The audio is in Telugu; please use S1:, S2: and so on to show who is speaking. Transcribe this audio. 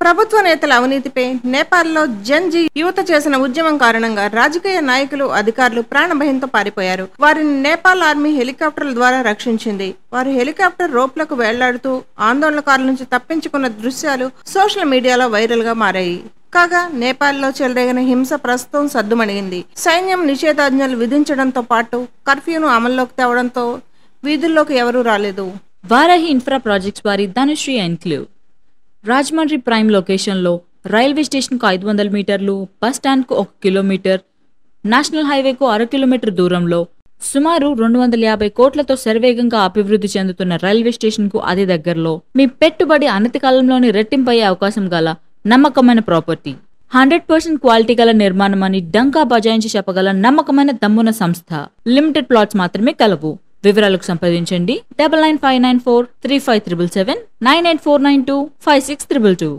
S1: ప్రభుత్వ నేతల అవినీతిపై నేపాల్లో జన్జీ యువత చేసిన ఉద్యమం కారణంగా రాజకీయ నాయకులు, అధికారులు ప్రాణభయంతో పారిపోయారు. వారిని నేపాల్ ఆర్మీ హెలికాప్టర్ల ద్వారా రక్షించింది. వారు హెలికాప్టర్ రోప్లకు వేళ్లాడుతూ ఆందోళనకారుల నుంచి తప్పించుకున్న దృశ్యాలు సోషల్ మీడియాలో వైరల్ గా మారాయి. కాగా నేపాల్లో చెలరేగిన హింస ప్రస్తుతం సద్దుమణిగింది. సైన్యం నిషేధాజ్ఞలు విధించడంతో పాటు కర్ఫ్యూను అమల్లోకి తేవడంతో వీధుల్లోకి ఎవరూ రాలేదు.
S2: వారాహి ఇన్ఫ్రా ప్రాజెక్ట్స్ వారి ధనుశ్రీ ఎన్క్లేవ్ రాజమండ్రి ప్రైమ్ లొకేషన్లో రైల్వే స్టేషన్కు 500 మీటర్లు, బస్ స్టాండ్కు 1 కిలోమీటర్, నేషనల్ హైవేకు 1/2 కిలోమీటర్ దూరంలో సుమారు 250 కోట్లతో శరవేగంగా అభివృద్ధి చెందుతున్న రైల్వే స్టేషన్కు అతి దగ్గరలో మీ పెట్టుబడి అనతి కాలంలోని రెట్టింపయ్యే అవకాశం గల నమ్మకమైన ప్రాపర్టీ. 100% క్వాలిటీ గల నిర్మాణం అని డంకా బజాయించి చెప్పగల నమ్మకమైన దమ్మున సంస్థ. లిమిటెడ్ ప్లాట్స్ మాత్రమే కలవు. వివరాలకు సంప్రదించండి 9959435777 984925622.